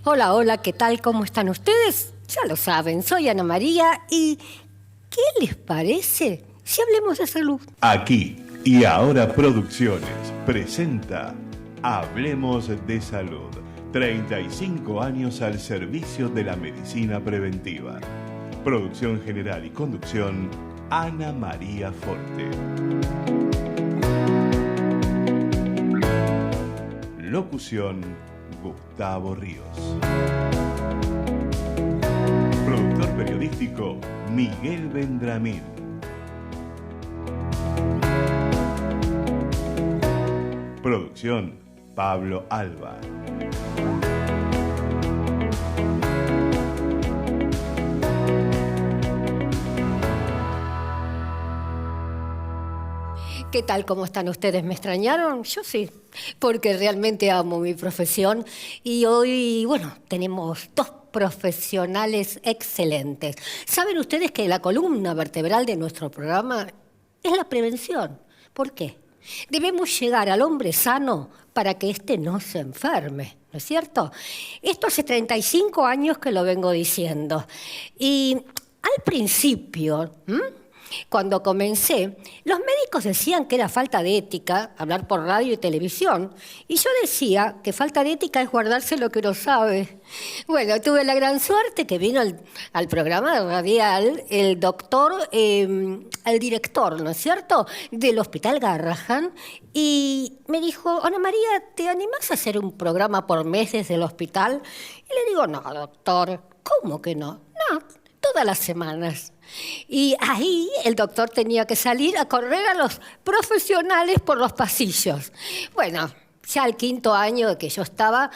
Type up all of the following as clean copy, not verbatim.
Hola, hola, ¿qué tal? ¿Cómo están ustedes? Ya lo saben, soy Ana María y ¿qué les parece si hablemos de salud? Aquí y Ahora Producciones presenta Hablemos de Salud. 35 años al servicio de la medicina preventiva. Producción general y conducción, Ana María Forte. Locución, Gustavo Ríos. Productor periodístico, Miguel Vendramín. Producción, Pablo Alba. ¿Qué tal? ¿Cómo están ustedes? ¿Me extrañaron? Yo sí, porque realmente amo mi profesión y hoy, bueno, tenemos dos profesionales excelentes. ¿Saben ustedes que la columna vertebral de nuestro programa es la prevención? ¿Por qué? Debemos llegar al hombre sano para que éste no se enferme, ¿no es cierto? Esto hace 35 años que lo vengo diciendo. Y al principio, cuando comencé, los médicos decían que era falta de ética hablar por radio y televisión, y yo decía que falta de ética es guardarse lo que uno sabe. Bueno, tuve la gran suerte que vino al programa radial el doctor, el director, ¿no es cierto?, del Hospital Garrahan, y me dijo, Ana María, ¿te animás a hacer un programa por mes desde el hospital? Y le digo, no, doctor, ¿cómo que no? No, todas las semanas. Y ahí el doctor tenía que salir a correr a los profesionales por los pasillos. Bueno, ya al 5.º año que yo estaba,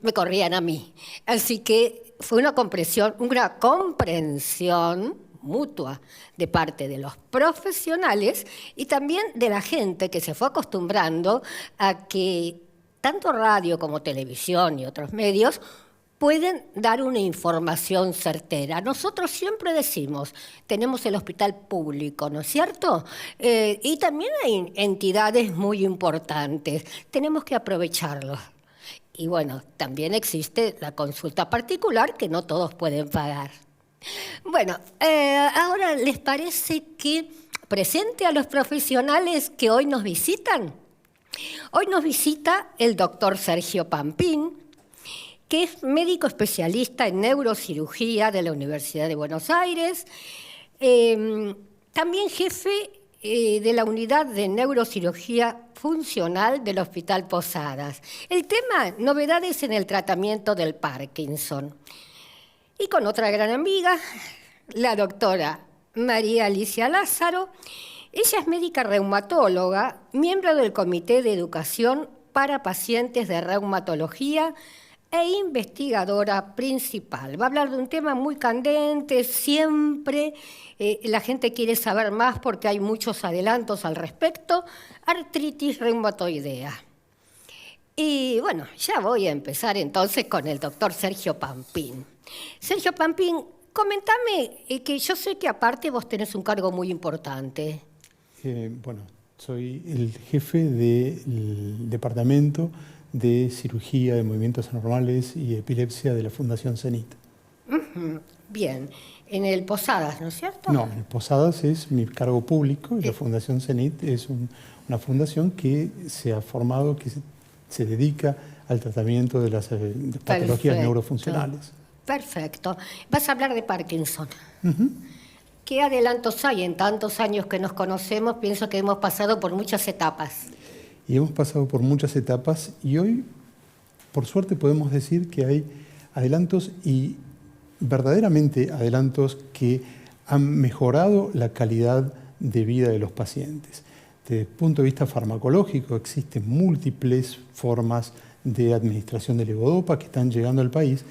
me corrían a mí. Así que fue una comprensión mutua de parte de los profesionales y también de la gente que se fue acostumbrando a que tanto radio como televisión y otros medios pueden dar una información certera. Nosotros siempre decimos, tenemos el hospital público, ¿no es cierto? Y también hay entidades muy importantes. Tenemos que aprovecharlo. Y bueno, también existe la consulta particular que no todos pueden pagar. Bueno, ahora ¿les parece que presente a los profesionales que hoy nos visitan? Hoy nos visita el doctor Sergio Pampín, que es médico especialista en neurocirugía de la Universidad de Buenos Aires, también jefe de la unidad de neurocirugía funcional del Hospital Posadas. El tema, novedades en el tratamiento del Parkinson. Y con otra gran amiga, la doctora María Alicia Lázaro. Ella es médica reumatóloga, miembro del Comité de Educación para Pacientes de Reumatología e investigadora principal. Va a hablar de un tema muy candente, siempre la gente quiere saber más porque hay muchos adelantos al respecto, artritis reumatoidea. Y bueno, ya voy a empezar entonces con el doctor Sergio Pampín. Sergio Pampín, comentame que yo sé que aparte vos tenés un cargo muy importante. Bueno, soy el jefe del departamento de cirugía de movimientos anormales y epilepsia de la Fundación CENIT. Bien, en el Posadas, ¿no es cierto? No, el Posadas es mi cargo público y la Fundación CENIT es una fundación que se ha formado, que se dedica al tratamiento de las patologías neurofuncionales. Perfecto. Vas a hablar de Parkinson. ¿Qué adelantos hay en tantos años que nos conocemos? Pienso que hemos pasado por muchas etapas. Y hemos pasado por muchas etapas y hoy, por suerte, podemos decir que hay adelantos y verdaderamente adelantos que han mejorado la calidad de vida de los pacientes. Desde el punto de vista farmacológico, existen múltiples formas de administración de levodopa que están llegando al país,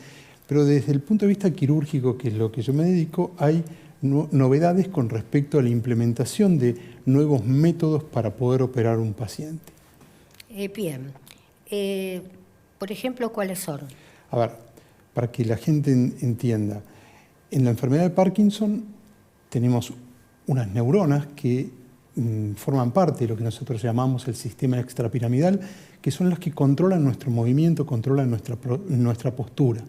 pero desde el punto de vista quirúrgico, que es lo que yo me dedico, hay novedades con respecto a la implementación de nuevos métodos para poder operar un paciente. Bien. Por ejemplo, ¿cuáles son? A ver, para que la gente entienda, en la enfermedad de Parkinson tenemos unas neuronas que forman parte de lo que nosotros llamamos el sistema extrapiramidal, que son las que controlan nuestro movimiento, controlan nuestra postura.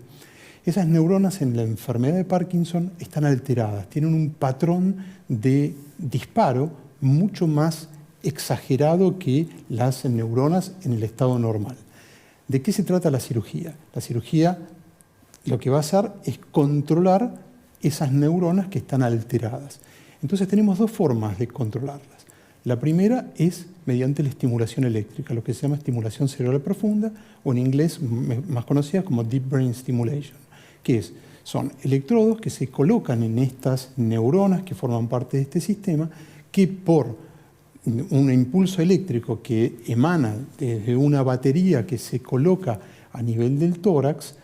Esas neuronas en la enfermedad de Parkinson están alteradas, tienen un patrón de disparo mucho más exagerado que las neuronas en el estado normal. ¿De qué se trata la cirugía? La cirugía lo que va a hacer es controlar esas neuronas que están alteradas. Entonces tenemos dos formas de controlarlas. La primera es mediante la estimulación eléctrica, lo que se llama estimulación cerebral profunda, o en inglés más conocida como Deep Brain Stimulation, que son electrodos que se colocan en estas neuronas que forman parte de este sistema, que por un impulso eléctrico que emana desde una batería que se coloca a nivel del tórax,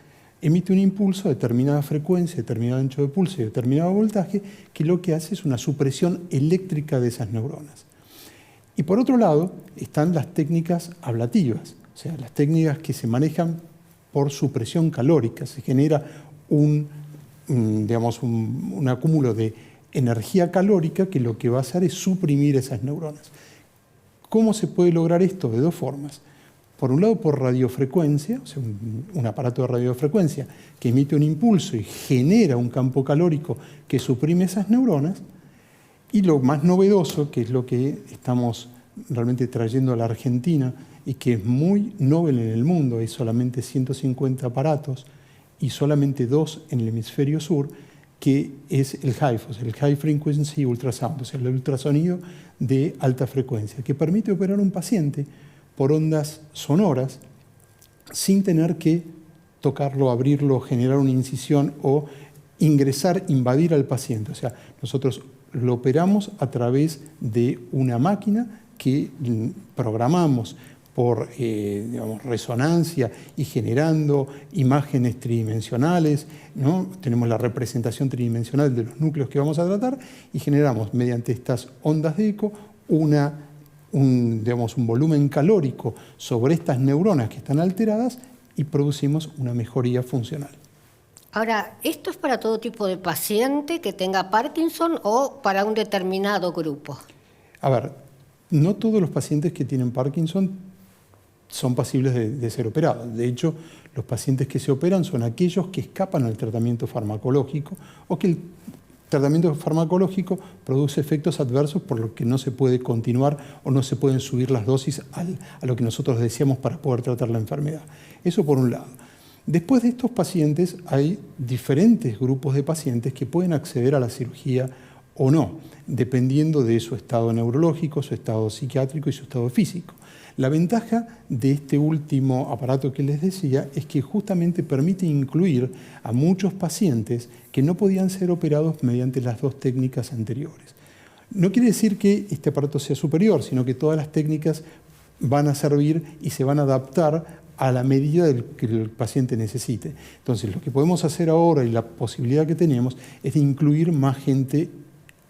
emite un impulso a determinada frecuencia, determinado ancho de pulso y determinado voltaje, que lo que hace es una supresión eléctrica de esas neuronas. Y por otro lado están las técnicas ablativas, o sea, las técnicas que se manejan por supresión calórica. Se genera un acúmulo de energía calórica que lo que va a hacer es suprimir esas neuronas. ¿Cómo se puede lograr esto? De dos formas. Por un lado, por radiofrecuencia, o sea, un aparato de radiofrecuencia que emite un impulso y genera un campo calórico que suprime esas neuronas. Y lo más novedoso, que es lo que estamos realmente trayendo a la Argentina y que es muy novel en el mundo, hay solamente 150 aparatos y solamente 2 en el hemisferio sur, que es el HIFUS, el High Frequency Ultrasound, o sea, el ultrasonido de alta frecuencia, que permite operar a un paciente por ondas sonoras sin tener que tocarlo, abrirlo, generar una incisión o ingresar, invadir al paciente. O sea, nosotros lo operamos a través de una máquina que programamos por resonancia y generando imágenes tridimensionales, ¿no? Tenemos la representación tridimensional de los núcleos que vamos a tratar y generamos mediante estas ondas de eco un volumen calórico sobre estas neuronas que están alteradas y producimos una mejoría funcional. Ahora, ¿esto es para todo tipo de paciente que tenga Parkinson o para un determinado grupo? A ver, no todos los pacientes que tienen Parkinson son pasibles de ser operados. De hecho, los pacientes que se operan son aquellos que escapan al tratamiento farmacológico o que el tratamiento farmacológico produce efectos adversos por lo que no se puede continuar o no se pueden subir las dosis a lo que nosotros deseamos para poder tratar la enfermedad. Eso por un lado. Después de estos pacientes hay diferentes grupos de pacientes que pueden acceder a la cirugía o no, dependiendo de su estado neurológico, su estado psiquiátrico y su estado físico. La ventaja de este último aparato que les decía es que justamente permite incluir a muchos pacientes que no podían ser operados mediante las dos técnicas anteriores. No quiere decir que este aparato sea superior, sino que todas las técnicas van a servir y se van a adaptar a la medida que el paciente necesite. Entonces, lo que podemos hacer ahora y la posibilidad que tenemos es de incluir más gente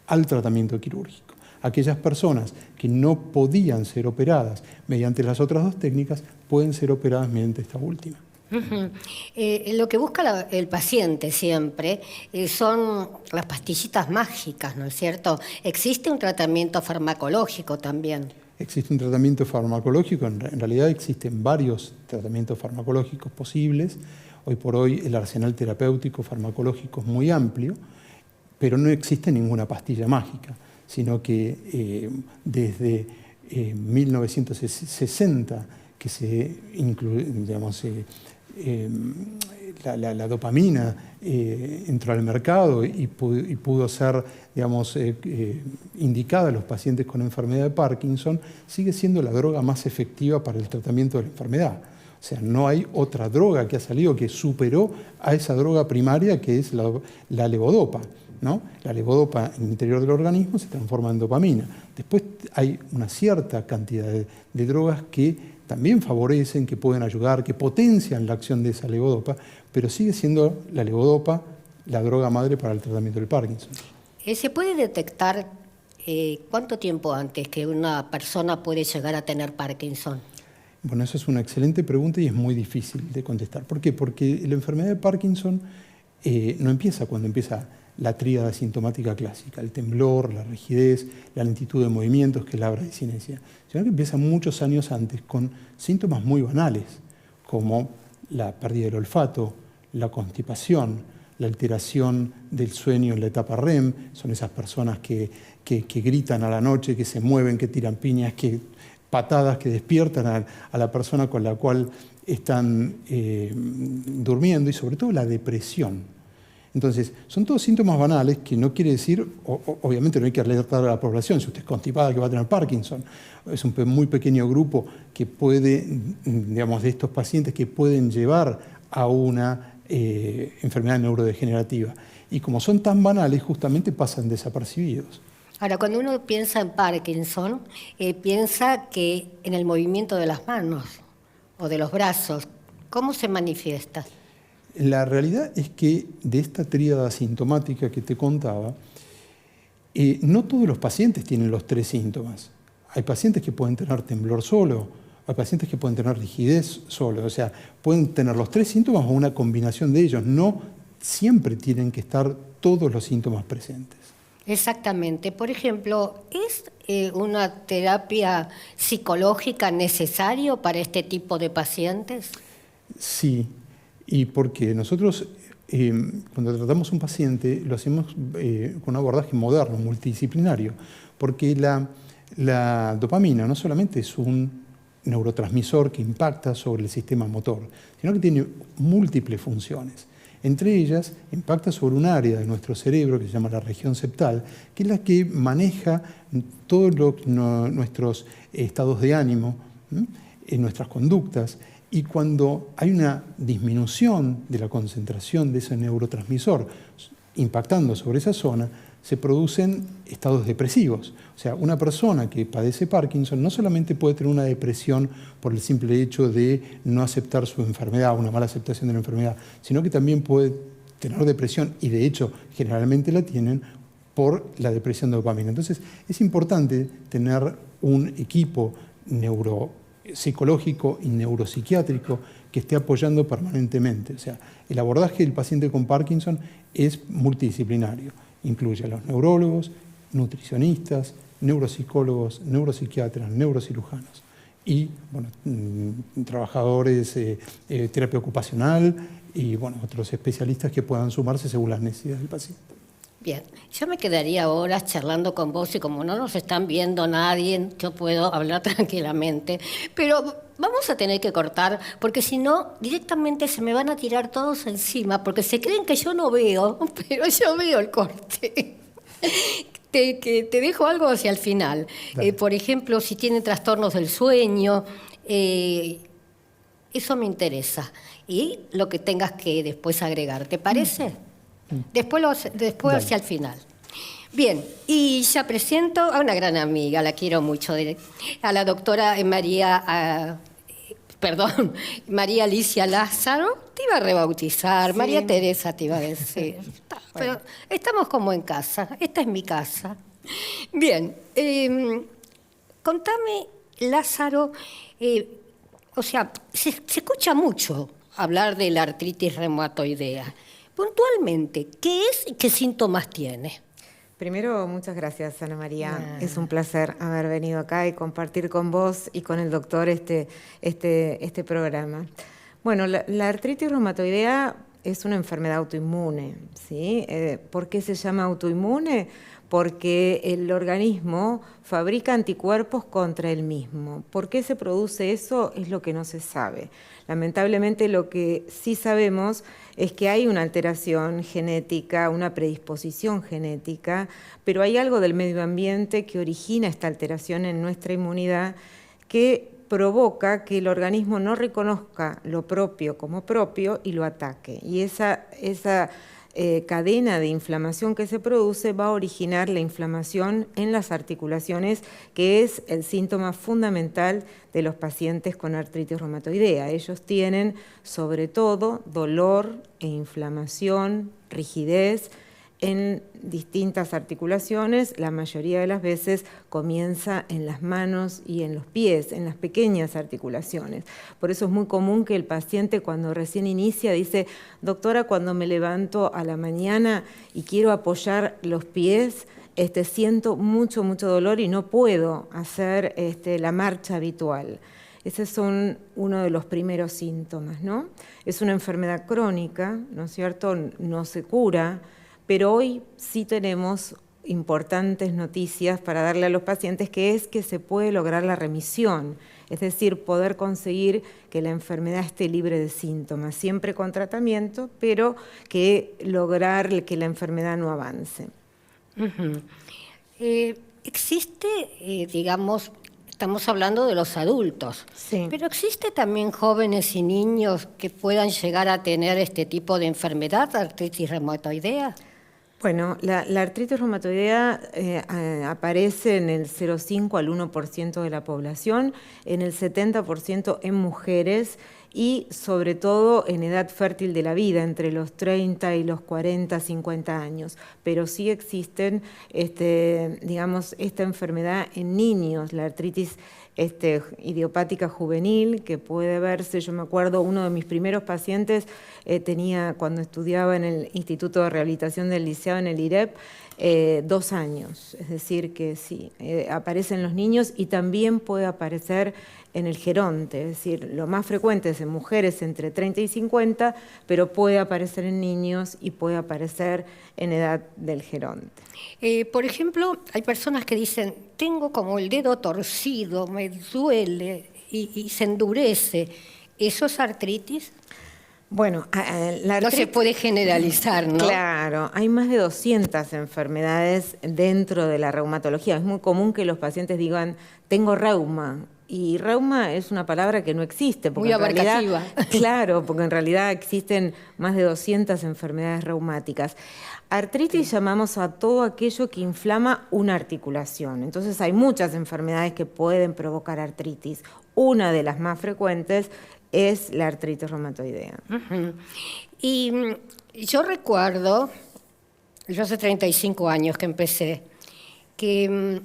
al tratamiento quirúrgico. Aquellas personas que no podían ser operadas mediante las otras dos técnicas pueden ser operadas mediante esta última. Lo que busca el paciente siempre son las pastillitas mágicas, ¿no es cierto? ¿Existe un tratamiento farmacológico también? Existe un tratamiento farmacológico, en realidad existen varios tratamientos farmacológicos posibles. Hoy por hoy el arsenal terapéutico farmacológico es muy amplio, pero no existe ninguna pastilla mágica, sino que desde 1960 que se incluye, la dopamina entró al mercado y pudo ser indicada a los pacientes con enfermedad de Parkinson, sigue siendo la droga más efectiva para el tratamiento de la enfermedad. O sea, no hay otra droga que ha salido que superó a esa droga primaria que es la levodopa, ¿no? La levodopa en el interior del organismo se transforma en dopamina. Después hay una cierta cantidad de drogas que también favorecen, que pueden ayudar, que potencian la acción de esa levodopa, pero sigue siendo la levodopa la droga madre para el tratamiento del Parkinson. ¿Se puede detectar cuánto tiempo antes que una persona puede llegar a tener Parkinson? Bueno, esa es una excelente pregunta y es muy difícil de contestar. ¿Por qué? Porque la enfermedad de Parkinson no empieza cuando empieza la tríada sintomática clásica, el temblor, la rigidez, la lentitud de movimientos, que es la bradicinesia, sino que empieza muchos años antes con síntomas muy banales, como la pérdida del olfato, la constipación, la alteración del sueño en la etapa REM, son esas personas que gritan a la noche, que se mueven, que tiran piñas, que patadas, que despiertan a la persona con la cual están durmiendo, y sobre todo la depresión. Entonces, son todos síntomas banales que no quiere decir, obviamente no hay que alertar a la población, si usted es constipada que va a tener Parkinson. Es un muy pequeño grupo que puede, digamos, de estos pacientes que pueden llevar a una enfermedad neurodegenerativa. Y como son tan banales, justamente pasan desapercibidos. Ahora, cuando uno piensa en Parkinson, piensa que en el movimiento de las manos o de los brazos, ¿cómo se manifiesta? La realidad es que de esta tríada sintomática que te contaba, no todos los pacientes tienen los 3 síntomas. Hay pacientes que pueden tener temblor solo, hay pacientes que pueden tener rigidez solo, o sea, pueden tener los 3 síntomas o una combinación de ellos. No siempre tienen que estar todos los síntomas presentes. Exactamente. Por ejemplo, ¿es una terapia psicológica necesario para este tipo de pacientes? Sí, y porque nosotros cuando tratamos un paciente lo hacemos con un abordaje moderno, multidisciplinario, porque la dopamina no solamente es un neurotransmisor que impacta sobre el sistema motor, sino que tiene múltiples funciones. Entre ellas, impacta sobre un área de nuestro cerebro que se llama la región septal, que es la que maneja todos nuestros estados de ánimo, nuestras conductas. Y cuando hay una disminución de la concentración de ese neurotransmisor impactando sobre esa zona, se producen estados depresivos. O sea, una persona que padece Parkinson no solamente puede tener una depresión por el simple hecho de no aceptar su enfermedad, una mala aceptación de la enfermedad, sino que también puede tener depresión, y de hecho generalmente la tienen por la depresión de dopamina. Entonces es importante tener un equipo neuropsicológico y neuropsiquiátrico que esté apoyando permanentemente. O sea, el abordaje del paciente con Parkinson es multidisciplinario. Incluye a los neurólogos, nutricionistas, neuropsicólogos, neuropsiquiatras, neurocirujanos y bueno, trabajadores de terapia ocupacional y bueno, otros especialistas que puedan sumarse según las necesidades del paciente. Bien, yo me quedaría horas charlando con vos y como no nos están viendo nadie, yo puedo hablar tranquilamente, pero vamos a tener que cortar porque si no, directamente se me van a tirar todos encima porque se creen que yo no veo, pero yo veo el corte. Te dejo algo hacia el final. Por ejemplo, si tienen trastornos del sueño, eso me interesa. Y lo que tengas que después agregar, ¿te parece? Después hacia el final. Bien, y ya presento a una gran amiga, la quiero mucho, a la doctora María Alicia Lázaro. Te iba a rebautizar, sí. María Teresa te iba a decir. Pero estamos como en casa, esta es mi casa. Bien, contame, Lázaro, o sea, se escucha mucho hablar de la artritis reumatoidea. Puntualmente, ¿qué es y qué síntomas tiene? Primero, muchas gracias, Ana María. Es un placer haber venido acá y compartir con vos y con el doctor este programa. Bueno, la artritis reumatoidea es una enfermedad autoinmune, ¿sí? ¿Por qué se llama autoinmune? Porque el organismo fabrica anticuerpos contra él mismo. ¿Por qué se produce eso? Es lo que no se sabe. Lamentablemente lo que sí sabemos es que hay una alteración genética, una predisposición genética, pero hay algo del medio ambiente que origina esta alteración en nuestra inmunidad que provoca que el organismo no reconozca lo propio como propio y lo ataque. Y esa cadena de inflamación que se produce va a originar la inflamación en las articulaciones, que es el síntoma fundamental de los pacientes con artritis reumatoidea. Ellos tienen sobre todo dolor e inflamación, rigidez en distintas articulaciones, la mayoría de las veces comienza en las manos y en los pies, en las pequeñas articulaciones. Por eso es muy común que el paciente cuando recién inicia dice, doctora, cuando me levanto a la mañana y quiero apoyar los pies, siento mucho dolor y no puedo hacer la marcha habitual. Ese es uno de los primeros síntomas, ¿no? Es una enfermedad crónica, ¿no es cierto? No se cura, pero hoy sí tenemos importantes noticias para darle a los pacientes, que es que se puede lograr la remisión, es decir, poder conseguir que la enfermedad esté libre de síntomas, siempre con tratamiento, pero que lograr que la enfermedad no avance. Uh-huh. Existe, digamos, estamos hablando de los adultos, sí, pero ¿existe también jóvenes y niños que puedan llegar a tener este tipo de enfermedad, artritis reumatoidea? Bueno, la artritis reumatoidea aparece en el 0,5 al 1% de la población, en el 70% en mujeres y sobre todo en edad fértil de la vida, entre los 30 y los 40, 50 años. Pero sí existen, digamos, esta enfermedad en niños, la artritis idiopática juvenil, que puede verse, yo me acuerdo, uno de mis primeros pacientes tenía, cuando estudiaba en el Instituto de Rehabilitación del Liceo, en el IREP, 2 años, es decir que sí, aparece en los niños y también puede aparecer en el geronte, es decir, lo más frecuente es en mujeres entre 30 y 50, pero puede aparecer en niños y puede aparecer en edad del geronte. Por ejemplo, hay personas que dicen, tengo como el dedo torcido, me duele y se endurece. ¿Eso es artritis? Bueno, la artritis, no se puede generalizar, ¿no? Claro, hay más de 200 enfermedades dentro de la reumatología. Es muy común que los pacientes digan, tengo reuma. Y reuma es una palabra que no existe. Muy abarcativa. Claro, porque en realidad existen más de 200 enfermedades reumáticas. Artritis llamamos a todo aquello que inflama una articulación. Entonces hay muchas enfermedades que pueden provocar artritis. Una de las más frecuentes es la artritis reumatoidea. Uh-huh. Y yo recuerdo, yo hace 35 años que empecé, que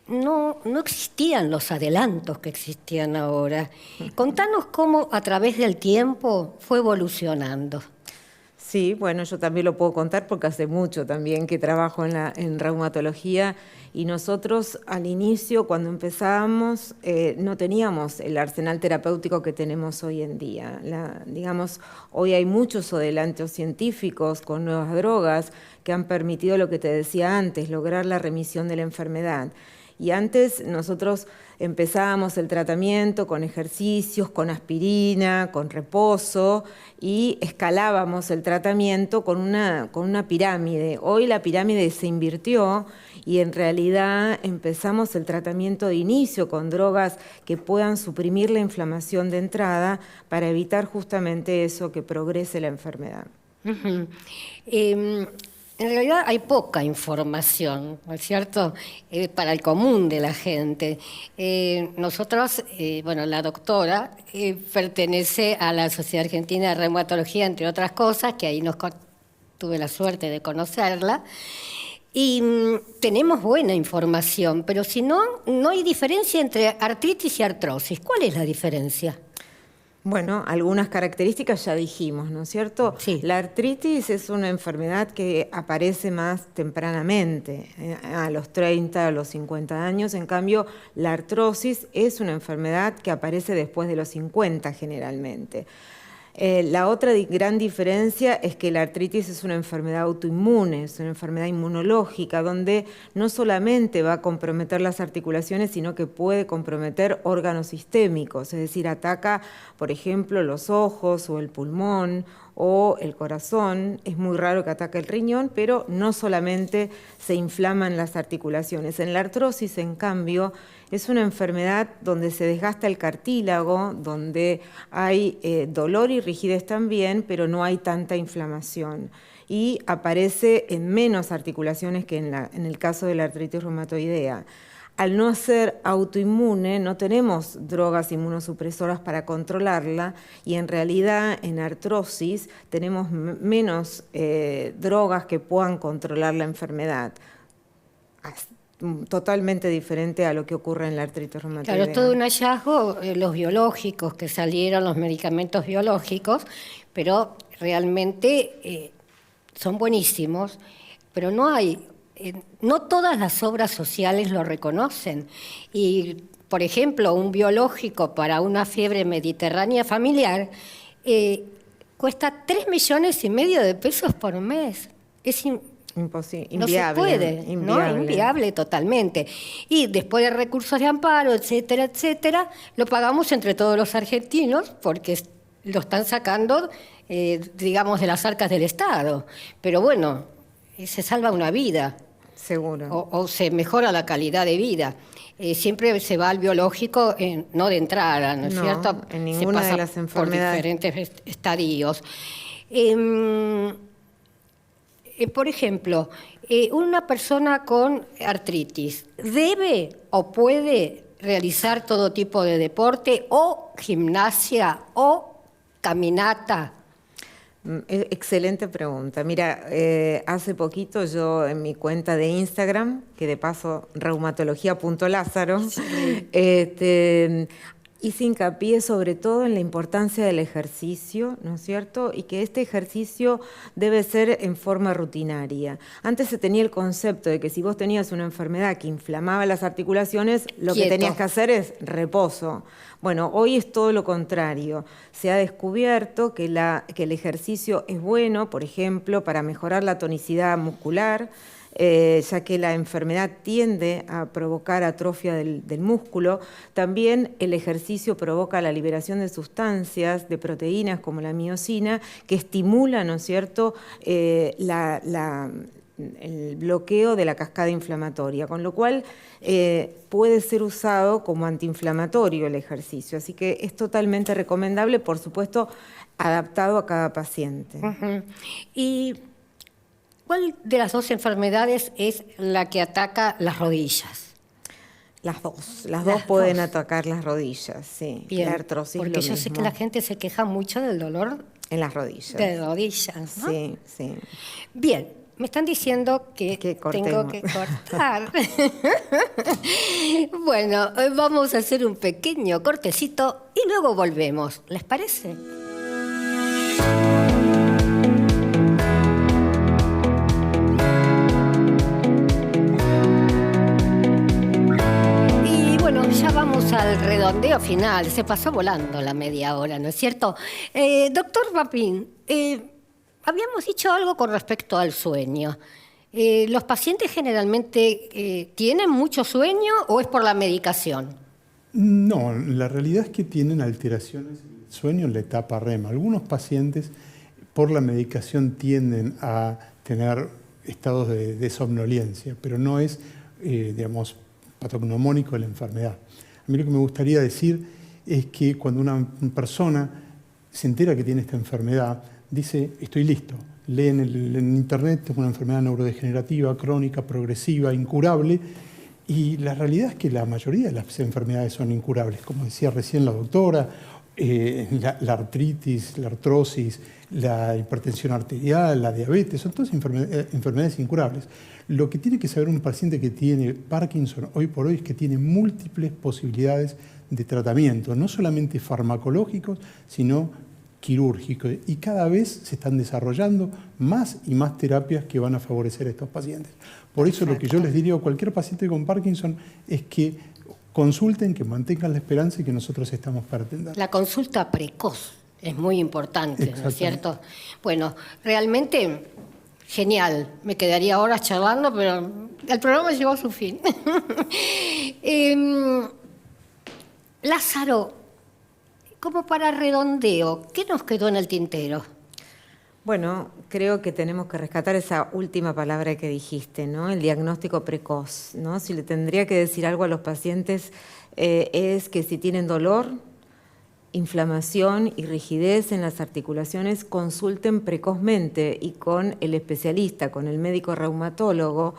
no existían los adelantos que existían ahora. Contanos cómo a través del tiempo fue evolucionando. Sí, bueno, yo también lo puedo contar porque hace mucho también que trabajo en reumatología y nosotros al inicio, cuando empezábamos, no teníamos el arsenal terapéutico que tenemos hoy en día. Digamos, hoy hay muchos adelantos científicos con nuevas drogas que han permitido lo que te decía antes, lograr la remisión de la enfermedad. Y antes nosotros empezábamos el tratamiento con ejercicios, con aspirina, con reposo y escalábamos el tratamiento con una pirámide. Hoy la pirámide se invirtió y en realidad empezamos el tratamiento de inicio con drogas que puedan suprimir la inflamación de entrada para evitar justamente eso, que progrese la enfermedad. Uh-huh. En realidad hay poca información, ¿no es cierto?, para el común de la gente. Nosotros, bueno, la doctora pertenece a la Sociedad Argentina de Reumatología, entre otras cosas, que ahí tuve la suerte de conocerla, y tenemos buena información, pero si no, no hay diferencia entre artritis y artrosis. ¿Cuál es la diferencia? Bueno, algunas características ya dijimos, ¿no es cierto? Sí. La artritis es una enfermedad que aparece más tempranamente, a los 30, a los 50 años. En cambio, la artrosis es una enfermedad que aparece después de los 50 generalmente. La otra gran diferencia es que la artritis es una enfermedad autoinmune, es una enfermedad inmunológica, donde no solamente va a comprometer las articulaciones, sino que puede comprometer órganos sistémicos, es decir, ataca, por ejemplo, los ojos o el pulmón o el corazón. Es muy raro que ataque el riñón, pero no solamente se inflaman las articulaciones. En la artrosis, en cambio, es una enfermedad donde se desgasta el cartílago, donde hay dolor y rigidez también, pero no hay tanta inflamación. Y aparece en menos articulaciones que en el caso de la artritis reumatoidea. al no ser autoinmune, no tenemos drogas inmunosupresoras para controlarla y en realidad en artrosis tenemos menos drogas que puedan controlar la enfermedad. Totalmente diferente a lo que ocurre en la artritis reumatoidea. Claro, todo un hallazgo, los biológicos que salieron, los medicamentos biológicos, pero realmente son buenísimos, pero no todas las obras sociales lo reconocen. Y, por ejemplo, un biológico para una fiebre mediterránea familiar cuesta 3,5 millones de pesos por mes. Es imposible, no inviable, se puede, inviable. ¿no? Inviable totalmente. Y después de recursos de amparo, etcétera, etcétera, lo pagamos entre todos los argentinos porque lo están sacando, digamos, de las arcas del Estado. Pero bueno, se salva una vida. Seguro. O se mejora la calidad de vida. Siempre se va al biológico, no de entrada, ¿no es cierto? En ninguna se pasa de las enfermedades. por diferentes estadios. Por ejemplo, una persona con artritis ¿debe o puede realizar todo tipo de deporte o gimnasia o caminata? Excelente pregunta. Mira, hace poquito yo en mi cuenta de Instagram, que de paso reumatología.lázaro, hice hincapié sobre todo en la importancia del ejercicio, ¿no es cierto? Y que este ejercicio debe ser en forma rutinaria. Antes se tenía el concepto de que si vos tenías una enfermedad que inflamaba las articulaciones, lo que tenías que hacer es reposo. Bueno, hoy es todo lo contrario. Se ha descubierto que el ejercicio es bueno, por ejemplo, para mejorar la tonicidad muscular, ya que la enfermedad tiende a provocar atrofia del músculo. También el ejercicio provoca la liberación de sustancias, de proteínas como la miosina, que estimulan, ¿no es cierto?, el bloqueo de la cascada inflamatoria, con lo cual puede ser usado como antiinflamatorio el ejercicio. Así que es totalmente recomendable, por supuesto, adaptado a cada paciente. Y ¿cuál de las dos enfermedades es la que ataca las rodillas? Las dos pueden atacar las rodillas, sí. Bien, la artrosis porque yo sé que la gente se queja mucho del dolor en las rodillas. De rodillas, ¿no? Sí, sí. Bien, me están diciendo que tengo que cortar. Bueno, vamos a hacer un pequeño cortecito y luego volvemos. ¿Les parece? Ya vamos al redondeo final. Se pasó volando la media hora, ¿no es cierto? Doctor Papín, habíamos dicho algo con respecto al sueño. ¿Los pacientes generalmente tienen mucho sueño o es por la medicación? No, la realidad es que tienen alteraciones del sueño en la etapa REM. Algunos pacientes por la medicación tienden a tener estados de somnolencia, pero no es, digamos, patognomónico de la enfermedad. A mí lo que me gustaría decir es que cuando una persona se entera que tiene esta enfermedad, dice, estoy listo. Lee en internet, tengo una enfermedad neurodegenerativa, crónica, progresiva, incurable, y la realidad es que la mayoría de las enfermedades son incurables. Como decía recién la doctora, la artritis, la artrosis, la hipertensión arterial, la diabetes, son todas enfermedades incurables. Lo que tiene que saber un paciente que tiene Parkinson hoy por hoy es que tiene múltiples posibilidades de tratamiento, no solamente farmacológicos, sino quirúrgicos. Y cada vez se están desarrollando más y más terapias que van a favorecer a estos pacientes. Por eso lo que yo les diría a cualquier paciente con Parkinson es que consulten, que mantengan la esperanza y que nosotros estamos para atender. La consulta precoz es muy importante, ¿no es cierto? Bueno, realmente genial. Me quedaría horas charlando, pero el programa llegó a su fin. Lázaro, como para redondeo, ¿qué nos quedó en el tintero? Bueno, creo que tenemos que rescatar esa última palabra que dijiste, ¿no? El diagnóstico precoz, ¿no? Si le tendría que decir algo a los pacientes es que si tienen dolor, inflamación y rigidez en las articulaciones, consulten precozmente y con el especialista, con el médico reumatólogo,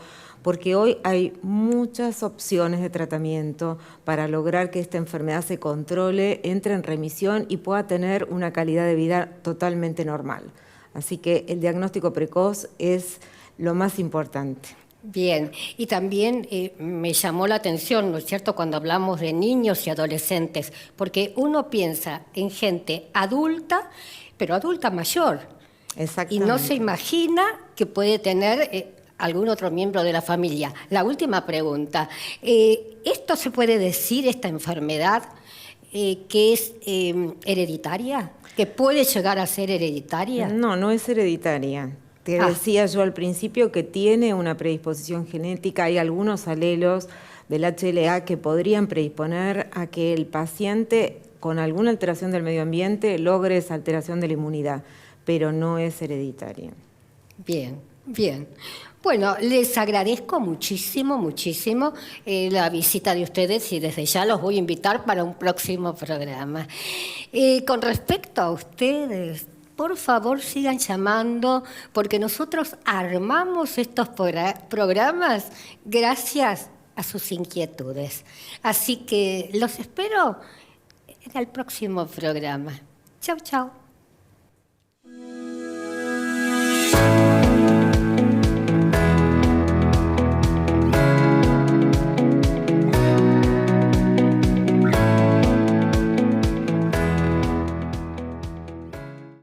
porque hoy hay muchas opciones de tratamiento para lograr que esta enfermedad se controle, entre en remisión y pueda tener una calidad de vida totalmente normal. Así que el diagnóstico precoz es lo más importante. Bien, y también me llamó la atención, ¿no es cierto?, cuando hablamos de niños y adolescentes, porque uno piensa en gente adulta, pero adulta mayor, y no se imagina que puede tener algún otro miembro de la familia. La última pregunta, ¿esto se puede decir, esta enfermedad, que es hereditaria? ¿Que puede llegar a ser hereditaria? No, no es hereditaria. Te decía yo al principio que tiene una predisposición genética. Hay algunos alelos del HLA que podrían predisponer a que el paciente con alguna alteración del medio ambiente logre esa alteración de la inmunidad, pero no es hereditaria. Bien, bien. Bueno, les agradezco muchísimo, muchísimo la visita de ustedes y desde ya los voy a invitar para un próximo programa. Con respecto a ustedes, por favor sigan llamando porque nosotros armamos estos programas gracias a sus inquietudes. Así que los espero en el próximo programa. Chau, chau.